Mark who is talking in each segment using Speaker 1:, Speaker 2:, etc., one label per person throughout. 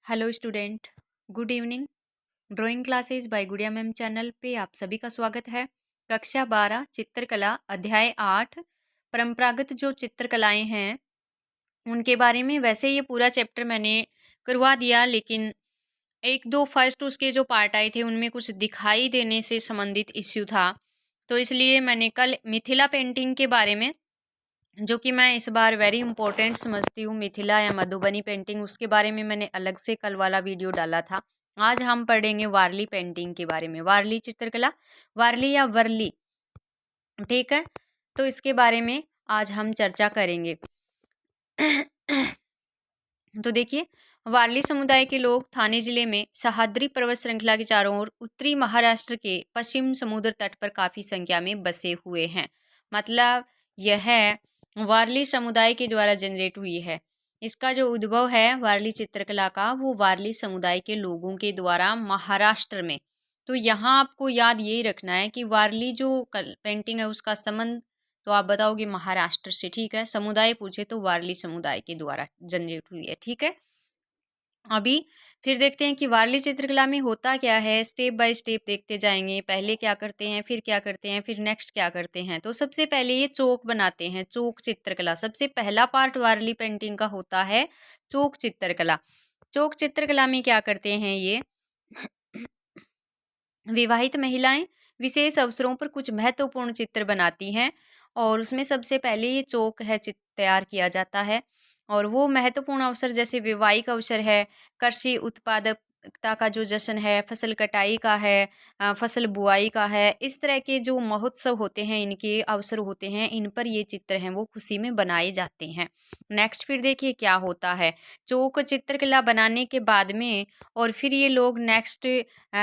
Speaker 1: Hello student, good evening. Drawing classes bye गुड़िया ma'am channel पे आप सभी का स्वागत है। कक्षा 12 चित्रकला अध्याय 8 परंपरागत जो चित्रकलाएं हैं उनके बारे में। वैसे ये पूरा चैप्टर मैंने करवा दिया, लेकिन एक दो फर्स्ट उसके जो पार्ट आए थे उनमें कुछ दिखाई देने से संबंधित इश्यू था, तो इसलिए मैंने कल मिथिला पेंटिंग के बारे में, जो कि मैं इस बार वेरी इंपॉर्टेंट समझती हूँ, मिथिला या मधुबनी पेंटिंग, उसके बारे में मैंने अलग से कल वाला वीडियो डाला था। आज हम पढ़ेंगे वारली पेंटिंग के बारे में, वारली चित्रकला, वारली या वर्ली, ठीक है। तो इसके बारे में आज हम चर्चा करेंगे। तो देखिए, वारली समुदाय के लोग थाने जिले में सह्याद्री पर्वत श्रृंखला के चारों ओर उत्तरी महाराष्ट्र के पश्चिम समुद्र तट पर काफ़ी संख्या में बसे हुए हैं। मतलब यह वारली समुदाय के द्वारा जनरेट हुई है। इसका जो उद्भव है वारली चित्रकला का, वो वारली समुदाय के लोगों के द्वारा महाराष्ट्र में। तो यहाँ आपको याद यही रखना है कि वारली जो पेंटिंग है उसका संबंध तो आप बताओगे महाराष्ट्र से, ठीक है। समुदाय पूछे तो वारली समुदाय के द्वारा जनरेट हुई है, ठीक है। अभी फिर देखते हैं कि वारली चित्रकला में होता क्या है, स्टेप बाय स्टेप देखते जाएंगे। पहले क्या करते हैं, फिर क्या करते हैं, फिर नेक्स्ट क्या करते हैं। तो सबसे पहले ये चौक बनाते हैं, चौक चित्रकला। सबसे पहला पार्ट वारली पेंटिंग का होता है चौक चित्रकला। चौक चित्रकला में क्या करते हैं ये विवाहित महिलाएं विशेष अवसरों पर कुछ महत्वपूर्ण चित्र बनाती हैं, और उसमें सबसे पहले ये चौक है चित्र तैयार किया जाता है। और वो महत्वपूर्ण अवसर जैसे वैवाहिक अवसर है, कृषि उत्पादकता का जो जश्न है, फसल कटाई का है, फसल बुआई का है, इस तरह के जो महोत्सव होते हैं, इनके अवसर होते हैं, इन पर ये चित्र हैं वो खुशी में बनाए जाते हैं। नेक्स्ट फिर देखिए क्या होता है, चौक चित्रकला बनाने के बाद में और फिर ये लोग नेक्स्ट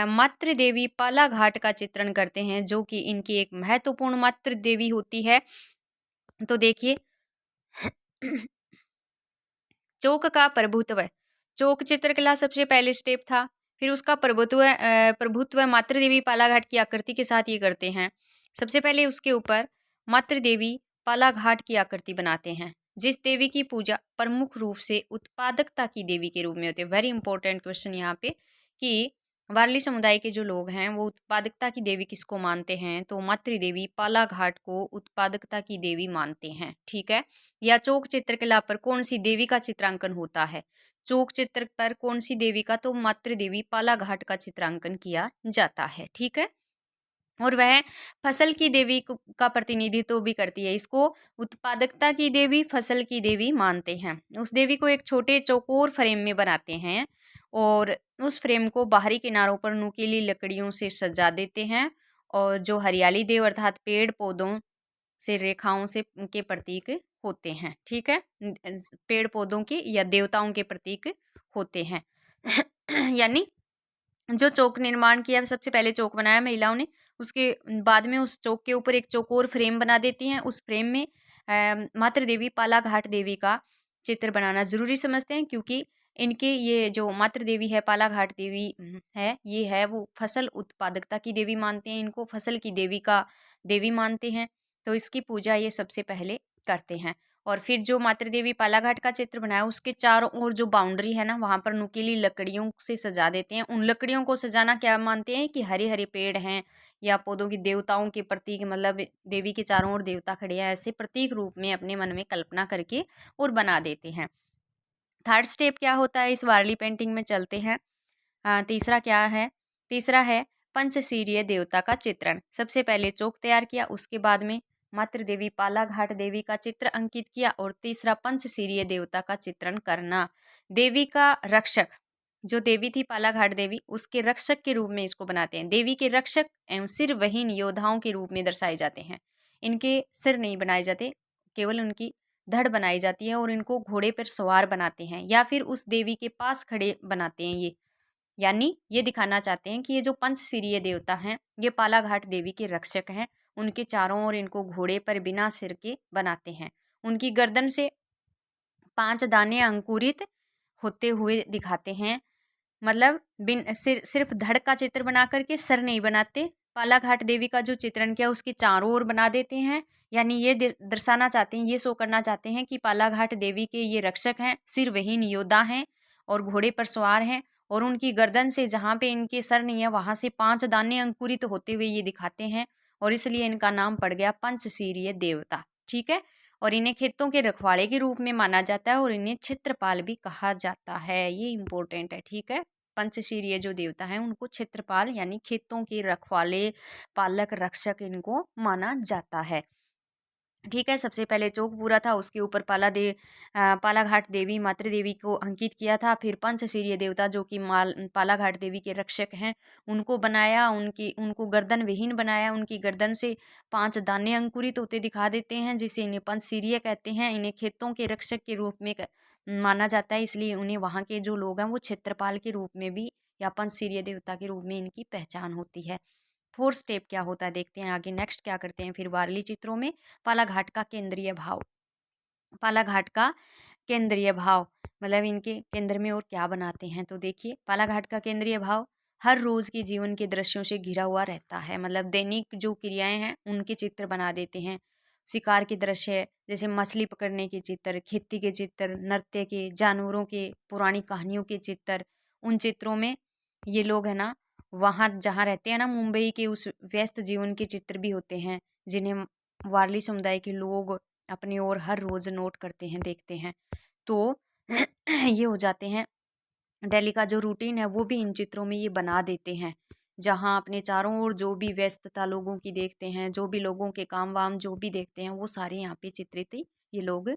Speaker 1: मातृ देवी पाला घाट का चित्रण करते हैं, जो कि इनकी एक महत्वपूर्ण मातृ देवी होती है। तो देखिए चौक का प्रभुत्व, चौक चित्रकला सबसे पहले स्टेप था। फिर उसका प्रभुत्व मातृ देवी पालाघाट की आकृति के साथ ये करते हैं। सबसे पहले उसके ऊपर मातृ देवी पालाघाट की आकृति बनाते हैं, जिस देवी की पूजा प्रमुख रूप से उत्पादकता की देवी के रूप में होती है। वेरी इंपॉर्टेंट क्वेश्चन यहाँ पे कि वारली समुदाय के जो लोग हैं वो उत्पादकता की देवी किसको मानते हैं, तो मातृ देवी पालाघाट को उत्पादकता की देवी मानते हैं, ठीक है। या चौक चित्रकला पर कौन सी देवी का चित्रांकन होता है, चौक चित्र पर कौन सी देवी का, तो मातृ देवी पालाघाट का चित्रांकन किया जाता है, ठीक है। और वह फसल की देवी का प्रतिनिधित्व भी करती है। इसको उत्पादकता की देवी, फसल की देवी मानते हैं। उस देवी को एक छोटे चौकोर फ्रेम में बनाते हैं और उस फ्रेम को बाहरी किनारों पर नुकीली लकड़ियों से सजा देते हैं, और जो हरियाली देव अर्थात पेड़ पौधों से रेखाओं से के प्रतीक होते हैं, ठीक है। पेड़ पौधों के या देवताओं के प्रतीक होते हैं। यानी जो चौक निर्माण किया, सबसे पहले चौक बनाया महिलाओं ने, उसके बाद में उस चौक के ऊपर एक चौकोर फ्रेम बना देती हैं। उस फ्रेम में मातृ देवी पालाघाट देवी का चित्र बनाना जरूरी समझते हैं, क्योंकि इनके ये जो मातृ देवी है पालाघाट देवी है, ये है वो फसल उत्पादकता की देवी मानते हैं, इनको फसल की देवी का देवी मानते हैं। तो इसकी पूजा ये सबसे पहले करते हैं। और फिर जो मातृ देवी पालाघाट का चित्र बनाया उसके चारों ओर जो बाउंड्री है ना, वहाँ पर नुकीली लकड़ियों से सजा देते हैं। उन लकड़ियों को सजाना क्या मानते हैं कि हरे हरे पेड़ हैं या पौधों की देवताओं के प्रतीक, मतलब देवी के चारों ओर देवता खड़े हैं, ऐसे प्रतीक रूप में अपने मन में कल्पना करके और बना देते हैं। थर्ड स्टेप क्या होता है इस वारली पेंटिंग में, चलते हैं। तीसरा क्या है, तीसरा है पंचशीरीय देवता का चित्रण। सबसे पहले चौक तैयार किया, उसके बाद में मातृ देवी पालाघाट देवी का चित्र अंकित किया, और तीसरा पंचशीरीय देवता का चित्रण करना। देवी का रक्षक, जो देवी थी पालाघाट देवी, उसके रक्षक के रूप में इसको बनाते हैं। देवी के रक्षक एवं सिरवहीन योद्धाओं के रूप में दर्शाए जाते हैं। इनके सिर नहीं बनाए जाते, केवल उनकी धड़ बनाई जाती है, और इनको घोड़े पर सवार बनाते हैं या फिर उस देवी के पास खड़े बनाते हैं ये। यानी ये दिखाना चाहते हैं कि ये जो पंचशीरीय देवता हैं ये पालाघाट देवी के रक्षक हैं। उनके चारों ओर इनको घोड़े पर बिना सिर के बनाते हैं। उनकी गर्दन से 5 दाने अंकुरित होते हुए दिखाते हैं। मतलब सिर्फ धड़ का चित्र बना करके सर नहीं बनाते। पालाघाट देवी का जो चित्रण किया उसके चारों ओर बना देते हैं। यानी ये दर्शाना चाहते हैं, ये शो करना चाहते हैं कि पालाघाट देवी के ये रक्षक हैं, सिरविहीन योद्धा हैं, और घोड़े पर सवार हैं और उनकी गर्दन से जहाँ पे इनके सर नहीं है वहाँ से 5 दाने अंकुरित होते हुए ये दिखाते हैं और इसलिए इनका नाम पड़ गया पंचशीरीय देवता। ठीक है। और इन्हें खेतों के रखवाले के रूप में माना जाता है और इन्हें क्षेत्रपाल भी कहा जाता है। ये इंपॉर्टेंट है। ठीक है। पंचशीरीय जो देवता हैं उनको क्षेत्रपाल यानी खेतों के रखवाले, पालक, रक्षक इनको माना जाता है। ठीक है। सबसे पहले चौक पूरा था, उसके ऊपर पालाघाट देवी मातृ देवी को अंकित किया था। फिर पंचशीरीय देवता जो कि पालाघाट देवी के रक्षक हैं उनको बनाया, उनको गर्दन विहीन बनाया। उनकी गर्दन से 5 दाने अंकुरित होते दिखा देते हैं जिसे इन्हें पंचशीरीय कहते हैं। इन्हें खेतों के रक्षक के रूप में माना जाता है, इसलिए उन्हें वहाँ के जो लोग हैं वो क्षेत्रपाल के रूप में भी या पंचशीरीय देवता के रूप में इनकी पहचान होती है। 4 स्टेप क्या होता है देखते हैं आगे। नेक्स्ट क्या करते हैं फिर वारली चित्रों में पालाघाट का केंद्रीय भाव। पालाघाट का केंद्रीय भाव मतलब इनके केंद्र में और क्या बनाते हैं तो देखिए पालाघाट का केंद्रीय भाव हर रोज के जीवन के दृश्यों से घिरा हुआ रहता है। मतलब दैनिक जो क्रियाएं हैं उनके चित्र बना देते हैं। शिकार के दृश्य जैसे मछली पकड़ने के चित्र, खेती के चित्र, नृत्य के, जानवरों के, पुरानी कहानियों के चित्र। उन चित्रों में ये लोग है ना वहाँ जहाँ रहते हैं ना मुंबई के उस व्यस्त जीवन के चित्र भी होते हैं जिन्हें वारली समुदाय के लोग अपनी ओर हर रोज नोट करते हैं, देखते हैं। तो ये हो जाते हैं डेली का जो रूटीन है वो भी इन चित्रों में ये बना देते हैं। जहाँ अपने चारों ओर जो भी व्यस्तता लोगों की देखते हैं, जो भी लोगों के काम वाम जो भी देखते हैं वो सारे यहाँ पे चित्रित ये लोग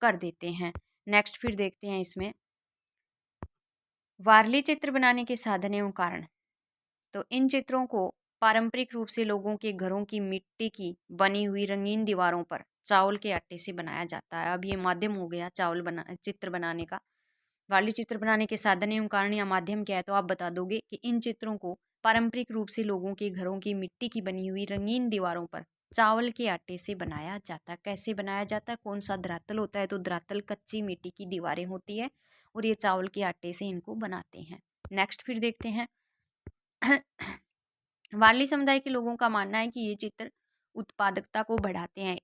Speaker 1: कर देते हैं। नेक्स्ट फिर देखते हैं इसमें वारली चित्र बनाने के साधन एवं कारण। तो इन चित्रों को पारंपरिक रूप से लोगों के घरों की मिट्टी की बनी हुई रंगीन दीवारों पर चावल के आटे से बनाया जाता है। अब ये माध्यम हो गया चित्र बनाने का। वारली चित्र बनाने के साधन एवं कारण या माध्यम क्या है तो आप बता दोगे कि इन चित्रों को पारंपरिक रूप से लोगों के घरों की मिट्टी की बनी हुई रंगीन दीवारों पर चावल के आटे से बनाया जाता है। कैसे बनाया जाता है, कौन सा धरातल होता है तो धरातल कच्ची मिट्टी की दीवारें होती है और ये चावल के आटे से इनको बनाते हैं। नेक्स्ट फिर देखते हैं वारली समुदाय के लोगों का मानना है कि ये चित्र उत्पादकता को बढ़ाते हैं।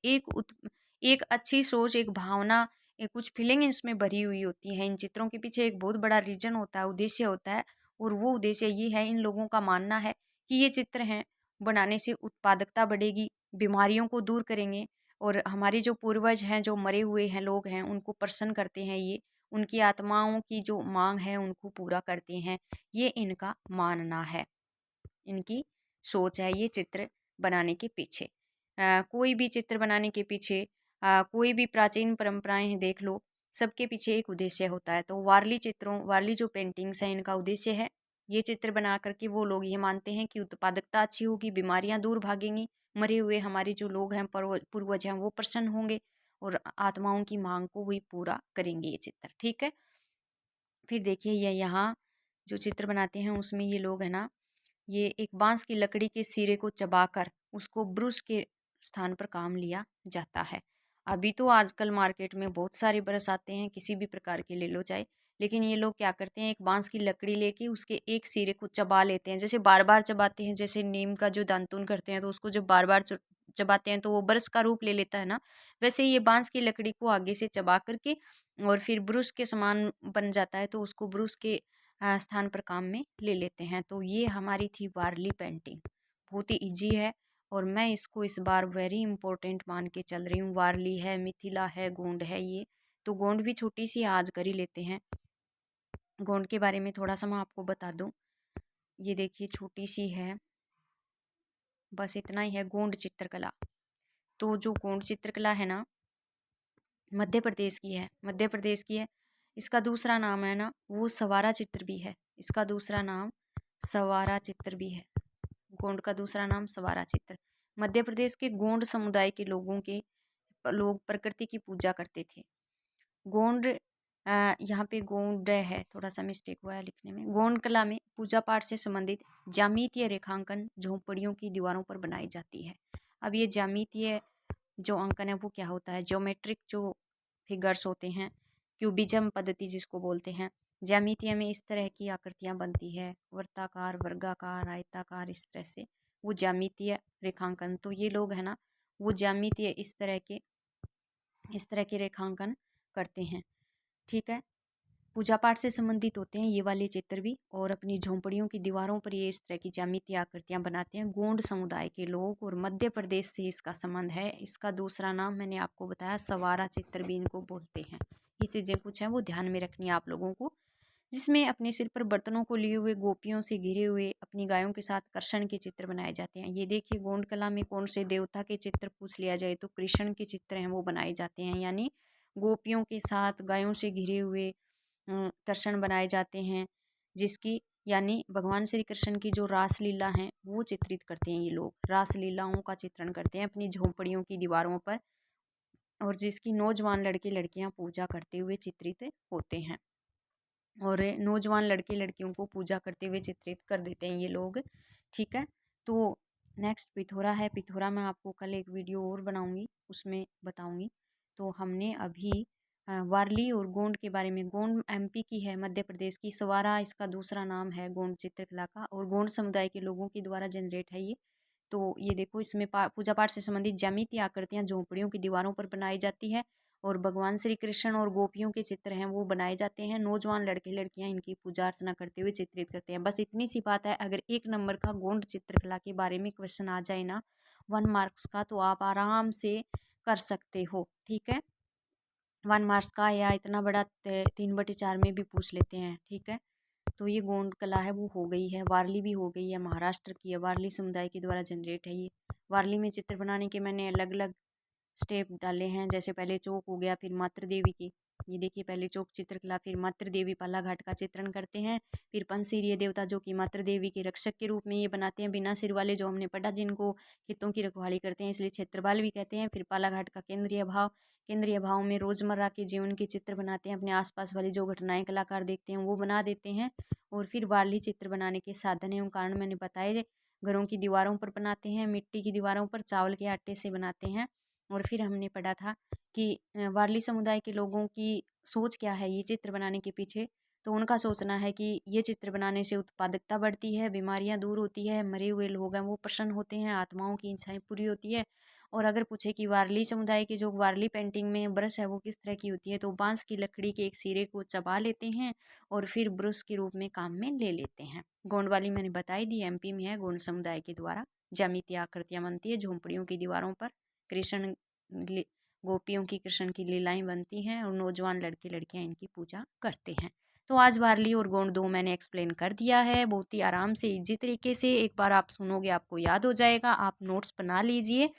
Speaker 1: एक अच्छी सोच, एक भावना, एक कुछ फीलिंग इसमें भरी हुई होती है। इन चित्रों के पीछे एक बहुत बड़ा रीजन होता है, उद्देश्य होता है और वो उद्देश्य ये है, इन लोगों का मानना है कि ये चित्र हैं बनाने से उत्पादकता बढ़ेगी, बीमारियों को दूर करेंगे और हमारे जो पूर्वज हैं, जो मरे हुए हैं लोग हैं, उनको प्रसन्न करते हैं। ये उनकी आत्माओं की जो मांग है उनको पूरा करते हैं। ये इनका मानना है, इनकी सोच है ये चित्र बनाने के पीछे। कोई भी चित्र बनाने के पीछे कोई भी प्राचीन परंपराएं हैं देख लो, सबके पीछे एक उद्देश्य होता है। तो वारली जो पेंटिंग्स हैं इनका उद्देश्य है ये चित्र बना करके वो लोग ये मानते हैं कि उत्पादकता अच्छी होगी, बीमारियां दूर भागेंगी, मरे हुए हमारे जो लोग हैं पूर्वज हैं वो प्रसन्न होंगे और आत्माओं की मांग को भी पूरा करेंगे ये चित्र। ठीक है। फिर देखिए ये यहाँ जो चित्र बनाते हैं उसमें ये लोग है ना ये एक बांस की लकड़ी के सिरे को चबाकर उसको ब्रश के स्थान पर काम लिया जाता है। अभी तो आजकल मार्केट में बहुत सारे ब्रश आते हैं, किसी भी प्रकार के ले लो चाहे, लेकिन ये लोग क्या करते हैं एक बांस की लकड़ी लेके उसके एक सिरे को चबा लेते हैं। जैसे बार बार चबाते हैं, जैसे नीम का जो दांतुन करते हैं तो उसको जब बार बार चबाते हैं तो वो ब्रश का रूप ले लेता है ना, वैसे ये बांस की लकड़ी को आगे से चबा करके और फिर ब्रश के समान बन जाता है तो उसको ब्रश के स्थान पर काम में ले लेते हैं। तो ये हमारी थी वारली पेंटिंग, बहुत ही इजी है और मैं इसको इस बार वेरी इंपॉर्टेंट मान के चल रही हूँ। वारली है, मिथिला है, गोंड है, ये तो गोंड भी छोटी सी आज कर ही लेते हैं। गोंड के बारे में थोड़ा सा मैं आपको बता दूं, ये देखिए छोटी सी है, बस इतना ही है गोंड चित्रकला। तो जो गोंड चित्रकला है ना मध्य प्रदेश की है, मध्य प्रदेश की है। इसका दूसरा नाम है ना वो सवारा चित्र भी है, इसका दूसरा नाम सवारा चित्र भी है। गोंड का दूसरा नाम सवारा चित्र। मध्य प्रदेश के गोंड समुदाय के लोग प्रकृति की पूजा करते थे। गोंड यहाँ पे गोंड है, थोड़ा सा मिस्टेक हुआ है लिखने में। गोंड कला में पूजा पाठ से संबंधित ज्यामितीय रेखांकन झोंपड़ियों की दीवारों पर बनाई जाती है। अब ये ज्यामितीय जो अंकन है वो क्या होता है, ज्योमेट्रिक जो फिगर्स होते हैं, क्यूबिज्म पद्धति जिसको बोलते हैं। ज्यामितीय में इस तरह की आकृतियां बनती है, वर्ताकार, वर्गाकार, आयताकार, इस तरह से वो ज्यामितीय रेखांकन। तो ये लोग है ना वो ज्यामितीय इस तरह के रेखांकन करते हैं। ठीक है। पूजा पाठ से संबंधित होते हैं ये वाले चित्र भी। और अपनी झोंपड़ियों की दीवारों पर ये इस तरह की ज्यामितीय आकृतियां बनाते हैं गोंड समुदाय के लोग, और मध्य प्रदेश से इसका संबंध है। इसका दूसरा नाम मैंने आपको बताया सवारा चित्र भी इनको बोलते हैं। ये चीज़ें कुछ हैं वो ध्यान में रखनी है आप लोगों को। जिसमें अपने सिर पर बर्तनों को लिए हुए गोपियों से घिरे हुए अपनी गायों के साथ कृष्ण के चित्र बनाए जाते हैं। ये देखिए गोंड कला में कौन से देवता के चित्र पूछ लिया जाए तो कृष्ण के चित्र हैं वो बनाए जाते हैं, यानी गोपियों के साथ गायों से घिरे हुए कृष्ण बनाए जाते हैं, जिसकी यानी भगवान श्री कृष्ण की जो रासलीला है वो चित्रित करते हैं। ये लोग रासलीलाओं का चित्रण करते हैं अपनी झोंपड़ियों की दीवारों पर, और जिसकी नौजवान लड़के लड़कियां पूजा करते हुए चित्रित होते हैं। और नौजवान लड़के लड़कियों को पूजा करते हुए चित्रित कर देते हैं ये लोग। ठीक है, तो नेक्स्ट पिथौरा है। पिथौरा मैं आपको कल एक वीडियो और बनाऊंगी, उसमें बताऊंगी। तो हमने अभी वारली और गोंड के बारे में, गोंड एमपी की है, मध्य प्रदेश की। सवारा इसका दूसरा नाम है गोंड चित्रकला का, और गोंड समुदाय के लोगों के द्वारा जनरेट है ये। तो ये देखो इसमें पूजा पाठ से संबंधित ज्यामितीय आकृतियां झोंपड़ियों की दीवारों पर बनाई जाती है, और भगवान श्री कृष्ण और गोपियों के चित्र हैं वो बनाए जाते हैं। नौजवान लड़के लड़कियां इनकी पूजा अर्चना करते हुए चित्रित करते हैं। बस इतनी सी बात है। अगर 1 नंबर का गोंड चित्रकला के बारे में क्वेश्चन आ जाए ना 1 मार्क्स का, तो आप आराम से कर सकते हो। ठीक है, 1 मार्क्स का, या इतना बड़ा 3/4 में भी पूछ लेते हैं। ठीक है, तो ये गोंड कला है वो हो गई है। वारली भी हो गई है, महाराष्ट्र की है, वारली समुदाय के द्वारा जनरेट है ये। वारली में चित्र बनाने के मैंने अलग अलग स्टेप डाले हैं। जैसे पहले चौक हो गया, फिर मातृ देवी की, ये देखिए पहले चौक चित्रकला, फिर मातृ देवी पाला घाट का चित्रण करते हैं। फिर पंचशीरीय देवता जो कि मातृ देवी के रक्षक के रूप में ये बनाते हैं। बिना सिर वाले जो हमने पढ़ा, जिनको खेतों की रखवाली करते हैं इसलिए क्षेत्रपाल भी कहते हैं। फिर पाला घाट का केंद्रीय भाव, केंद्रीय भाव में रोजमर्रा के जीवन के चित्र बनाते हैं। अपने आसपास वाली जो घटनाएं कलाकार देखते हैं वो बना देते हैं। और फिर वारली चित्र बनाने के साधन एवं कारण मैंने बताए। घरों की दीवारों पर बनाते हैं, मिट्टी की दीवारों पर चावल के आटे से बनाते हैं। और फिर हमने पढ़ा था कि वारली समुदाय के लोगों की सोच क्या है ये चित्र बनाने के पीछे। तो उनका सोचना है कि ये चित्र बनाने से उत्पादकता बढ़ती है, बीमारियां दूर होती है, मरे हुए लोग हैं वो प्रसन्न होते हैं, आत्माओं की इच्छाएं पूरी होती है। और अगर पूछे कि वारली समुदाय की जो वारली पेंटिंग में ब्रश है वो किस तरह की होती है, तो बांस की लकड़ी के एक सिरे को चबा लेते हैं और फिर ब्रश के रूप में काम में ले लेते हैं। गोंड वाली मैंने बताई दी, एमपी में है। गोंड समुदाय के द्वारा ज्यामितीय आकृतियां बनती है झोंपड़ियों की दीवारों पर। कृष्ण गोपियों की कृष्ण की लीलाएं बनती हैं, और नौजवान लड़के लड़कियां इनकी पूजा करते हैं। तो आज वारली और गोंड 2 मैंने एक्सप्लेन कर दिया है बहुत ही आराम से, इजी तरीके से। एक बार आप सुनोगे आपको याद हो जाएगा। आप नोट्स बना लीजिए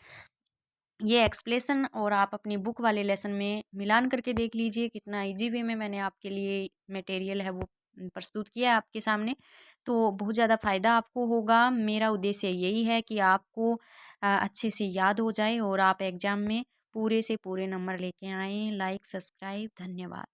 Speaker 1: ये एक्सप्लेशन, और आप अपनी बुक वाले लेसन में मिलान करके देख लीजिए कितना इजी वे में मैंने आपके लिए मटेरियल है वो प्रस्तुत किया है आपके सामने। तो बहुत ज़्यादा फ़ायदा आपको होगा। मेरा उद्देश्य यही है कि आपको अच्छे से याद हो जाए और आप एग्ज़ाम में पूरे से पूरे नंबर लेके आएँ। लाइक, सब्सक्राइब, धन्यवाद।